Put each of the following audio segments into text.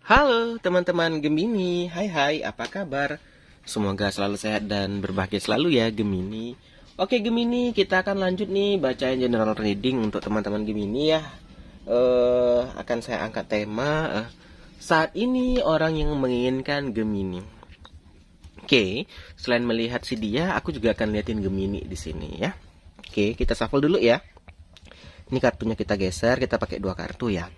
Halo teman-teman Gemini, hai apa kabar? Semoga selalu sehat dan berbahagia selalu ya Gemini. Oke Gemini, kita akan lanjut nih bacain general reading untuk teman-teman Gemini ya. Akan saya angkat tema saat ini orang yang menginginkan Gemini. Oke, selain melihat si dia, aku juga akan liatin Gemini di sini ya. Oke, kita shuffle dulu ya. Ini kartunya kita geser, kita pakai 2 kartu ya.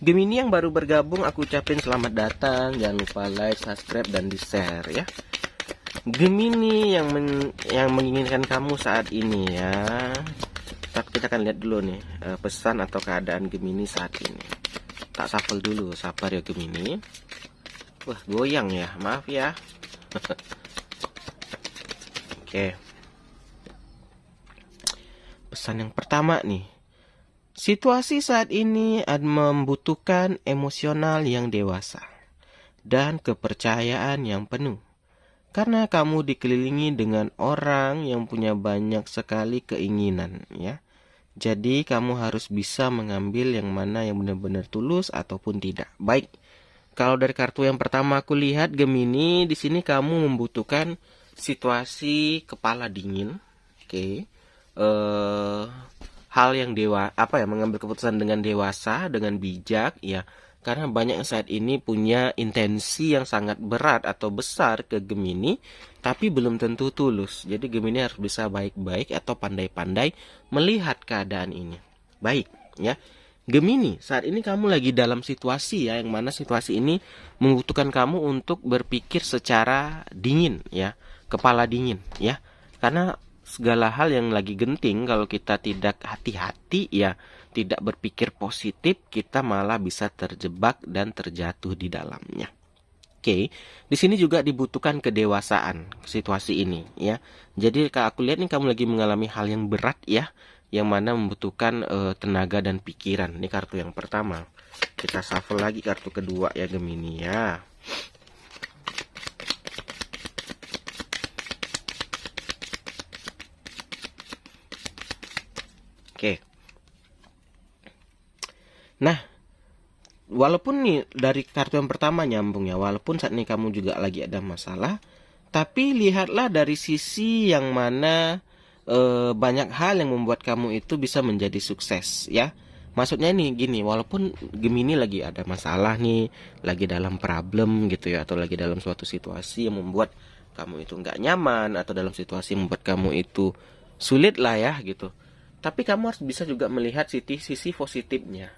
Gemini yang baru bergabung, aku ucapin selamat datang. Jangan lupa like, subscribe, dan di-share ya. Gemini yang menginginkan kamu saat ini ya. Tapi kita akan lihat dulu nih pesan atau keadaan Gemini saat ini. Tak shuffle dulu, sabar ya Gemini. Wah, goyang ya, maaf ya. Oke. Pesan yang pertama nih. Situasi saat ini membutuhkan emosional yang dewasa dan kepercayaan yang penuh. Karena kamu dikelilingi dengan orang yang punya banyak sekali keinginan ya. Jadi kamu harus bisa mengambil yang mana yang benar-benar tulus ataupun tidak. Baik. Kalau dari kartu yang pertama aku lihat Gemini, di sini kamu membutuhkan situasi kepala dingin. Oke. Hal yang mengambil keputusan dengan dewasa, dengan bijak ya. Karena banyak yang saat ini punya intensi yang sangat berat atau besar ke Gemini, tapi belum tentu tulus. Jadi Gemini harus bisa baik-baik atau pandai-pandai melihat keadaan ini. Baik ya. Gemini, saat ini kamu lagi dalam situasi ya, yang mana situasi ini membutuhkan kamu untuk berpikir secara dingin ya, kepala dingin ya. Karena segala hal yang lagi genting, kalau kita tidak hati-hati ya, tidak berpikir positif, kita malah bisa terjebak dan terjatuh di dalamnya. Oke, di sini juga dibutuhkan kedewasaan situasi ini ya. Jadi kalau aku lihat nih kamu lagi mengalami hal yang berat ya, yang mana membutuhkan tenaga dan pikiran. Ini kartu yang pertama. Kita shuffle lagi kartu kedua ya Gemini ya. Oke. Nah, walaupun nih dari kartu yang pertama nyambung ya, walaupun saat ini kamu juga lagi ada masalah, tapi lihatlah dari sisi yang mana banyak hal yang membuat kamu itu bisa menjadi sukses ya. Maksudnya nih gini, walaupun Gemini lagi ada masalah nih, lagi dalam problem gitu ya, atau lagi dalam suatu situasi yang membuat kamu itu nggak nyaman, atau dalam situasi yang membuat kamu itu sulit lah ya gitu. Tapi kamu harus bisa juga melihat sisi positifnya.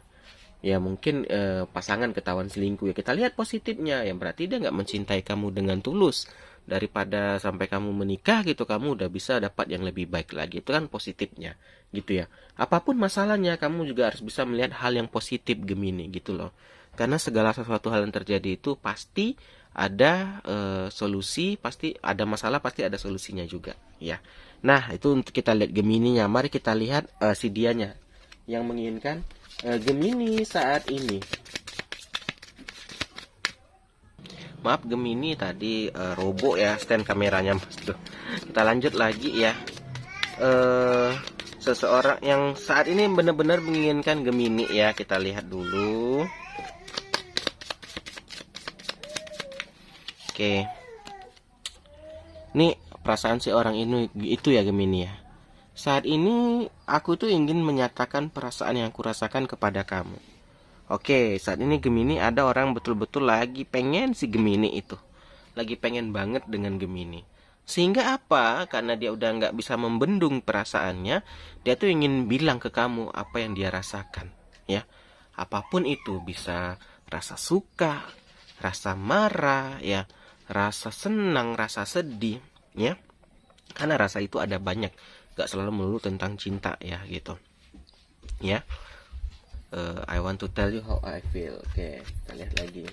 Ya mungkin pasangan ketahuan selingkuh ya, kita lihat positifnya. Yang berarti dia nggak mencintai kamu dengan tulus. Daripada sampai kamu menikah gitu, kamu udah bisa dapat yang lebih baik lagi. Itu kan positifnya gitu ya. Apapun masalahnya, kamu juga harus bisa melihat hal yang positif Gemini gitu loh. Karena segala sesuatu hal yang terjadi itu pasti ada solusi, pasti ada masalah, pasti ada solusinya juga ya. Nah, itu untuk kita lihat Gemininya. Mari kita lihat si dianya yang menginginkan Gemini saat ini. Maaf Gemini tadi robok ya stand kameranya Mas. Tuh. Kita lanjut lagi ya. Seseorang yang saat ini benar-benar menginginkan Gemini ya. Kita lihat dulu. Oke. Nih perasaan si orang ini itu ya Gemini ya. Saat ini aku tuh ingin menyatakan perasaan yang aku rasakan kepada kamu. Oke, saat ini Gemini ada orang betul-betul lagi pengen si Gemini itu. Lagi pengen banget dengan Gemini. Sehingga apa? Karena dia udah nggak bisa membendung perasaannya, dia tuh ingin bilang ke kamu apa yang dia rasakan. Ya, apapun itu, bisa rasa suka, rasa marah, ya, rasa senang, rasa sedih, ya. Karena rasa itu ada banyak, gak selalu melulu tentang cinta ya gitu. Ya. I want to tell you how I feel. Oke, kita lihat lagi.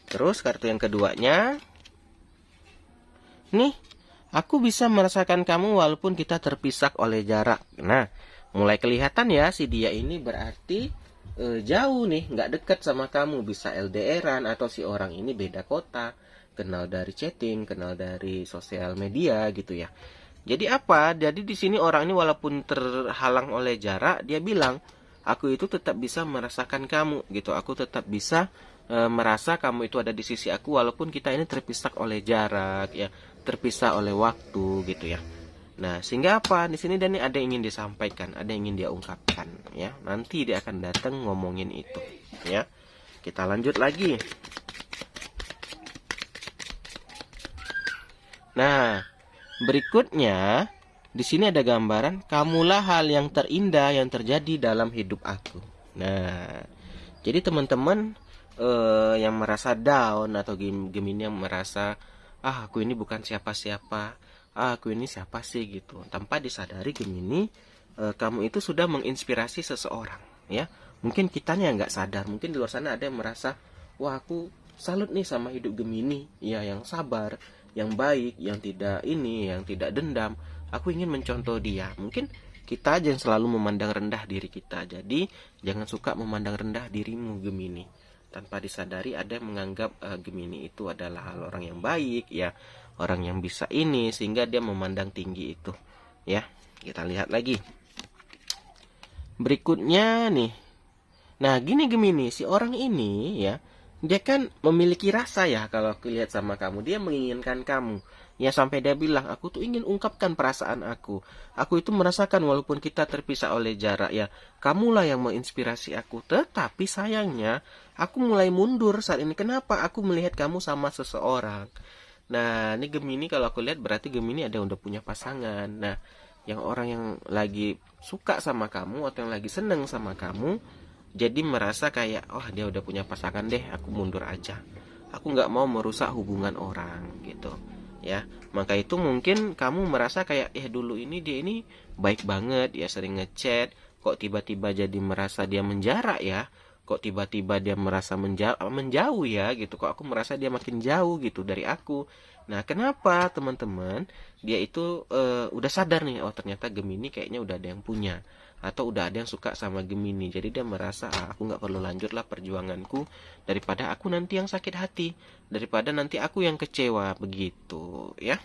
Terus kartu yang keduanya. Nih, aku bisa merasakan kamu walaupun kita terpisah oleh jarak. Nah, mulai kelihatan ya si dia ini berarti jauh nih, nggak dekat sama kamu. Bisa LDRan atau si orang ini beda kota. Kenal dari chatting, kenal dari sosial media gitu ya. Jadi apa? Jadi di sini orang ini walaupun terhalang oleh jarak, dia bilang, aku itu tetap bisa merasakan kamu gitu. Aku tetap bisa merasa kamu itu ada di sisi aku walaupun kita ini terpisah oleh jarak ya, terpisah oleh waktu gitu ya. Nah, sehingga apa? Di sini Dani ada yang ingin disampaikan, ada yang ingin dia ungkapkan ya. Nanti dia akan datang ngomongin itu ya. Kita lanjut lagi. Nah, berikutnya di sini ada gambaran kamulah hal yang terindah yang terjadi dalam hidup aku. Nah, jadi teman-teman yang merasa down atau Gemini yang merasa aku ini bukan siapa-siapa, aku ini siapa sih gitu. Tanpa disadari Gemini, kamu itu sudah menginspirasi seseorang ya. Mungkin kitanya nggak sadar, mungkin di luar sana ada yang merasa, wah aku salut nih sama hidup Gemini, ya yang sabar, yang baik, yang tidak ini, yang tidak dendam. Aku ingin mencontoh dia. Mungkin kita aja yang selalu memandang rendah diri kita. Jadi jangan suka memandang rendah dirimu Gemini. Tanpa disadari ada yang menganggap Gemini itu adalah orang yang baik ya, orang yang bisa ini, sehingga dia memandang tinggi itu ya. Kita lihat lagi berikutnya nih. Nah gini Gemini, si orang ini ya, dia kan memiliki rasa ya. Kalau aku lihat sama kamu, dia menginginkan kamu ya, sampai dia bilang aku tuh ingin ungkapkan perasaan aku itu merasakan walaupun kita terpisah oleh jarak ya, kamulah yang menginspirasi aku. Tetapi sayangnya aku mulai mundur saat ini. Kenapa? Aku melihat kamu sama seseorang. Nah ini Gemini, kalau aku lihat berarti Gemini ada yang udah punya pasangan. Nah yang orang yang lagi suka sama kamu atau yang lagi seneng sama kamu, jadi merasa kayak, oh dia udah punya pasangan deh, aku mundur aja, aku nggak mau merusak hubungan orang gitu ya. Maka itu mungkin kamu merasa kayak, dulu ini dia ini baik banget ya, sering ngechat, kok tiba-tiba jadi merasa dia menjarak ya, kok tiba-tiba dia merasa menjauh ya gitu, kok aku merasa dia makin jauh gitu dari aku. Nah kenapa teman-teman? Dia itu udah sadar nih, oh ternyata Gemini kayaknya udah ada yang punya, atau udah ada yang suka sama Gemini. Jadi dia merasa, aku nggak perlu lanjut lah perjuanganku, daripada aku nanti yang sakit hati, daripada nanti aku yang kecewa begitu ya.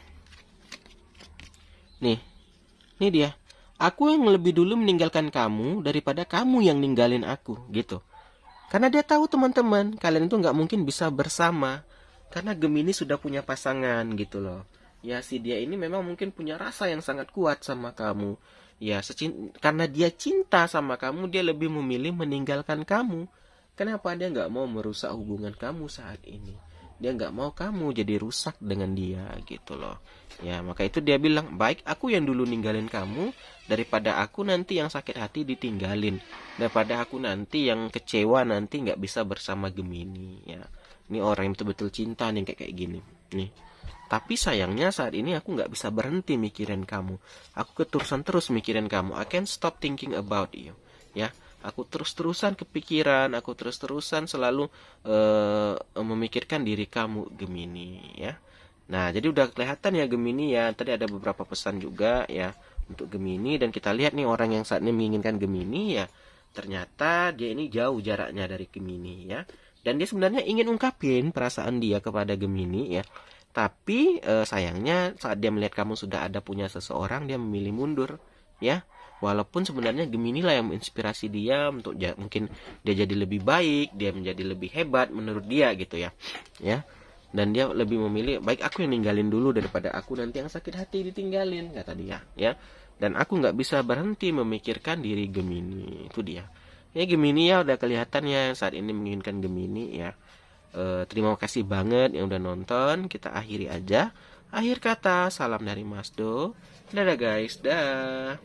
Nih dia, aku yang lebih dulu meninggalkan kamu daripada kamu yang ninggalin aku gitu. Karena dia tahu teman-teman, kalian itu nggak mungkin bisa bersama, karena Gemini sudah punya pasangan gitu loh ya. Si dia ini memang mungkin punya rasa yang sangat kuat sama kamu ya, karena dia cinta sama kamu, dia lebih memilih meninggalkan kamu. Kenapa? Dia nggak mau merusak hubungan kamu saat ini, dia nggak mau kamu jadi rusak dengan dia gitu loh ya. Maka itu dia bilang, baik aku yang dulu ninggalin kamu daripada aku nanti yang sakit hati ditinggalin, daripada aku nanti yang kecewa nanti nggak bisa bersama Gemini ya. Ini orang yang betul-betul cinta nih kayak gini nih. Tapi sayangnya saat ini aku nggak bisa berhenti mikirin kamu. Aku keterusan terus mikirin kamu. I can't stop thinking about you. Ya, aku terus-terusan kepikiran. Aku terus-terusan selalu memikirkan diri kamu Gemini. Ya. Nah, jadi udah kelihatan ya Gemini ya. Tadi ada beberapa pesan juga ya untuk Gemini, dan kita lihat nih orang yang saat ini menginginkan Gemini ya. Ternyata dia ini jauh jaraknya dari Gemini ya. Dan dia sebenarnya ingin ungkapin perasaan dia kepada Gemini ya. Tapi sayangnya saat dia melihat kamu sudah ada punya seseorang, dia memilih mundur ya. Walaupun sebenarnya Gemini lah yang menginspirasi dia untuk mungkin dia jadi lebih baik, dia menjadi lebih hebat menurut dia gitu ya. Ya. Dan dia lebih memilih, baik aku yang ninggalin dulu daripada aku nanti yang sakit hati ditinggalin, kata dia ya. Dan aku nggak bisa berhenti memikirkan diri Gemini. Itu dia. Ya Gemini ya, udah kelihatan ya saat ini menginginkan Gemini ya. Terima kasih banget yang udah nonton. Kita akhiri aja. Akhir kata, salam dari Mas Do. Dadah guys, dah.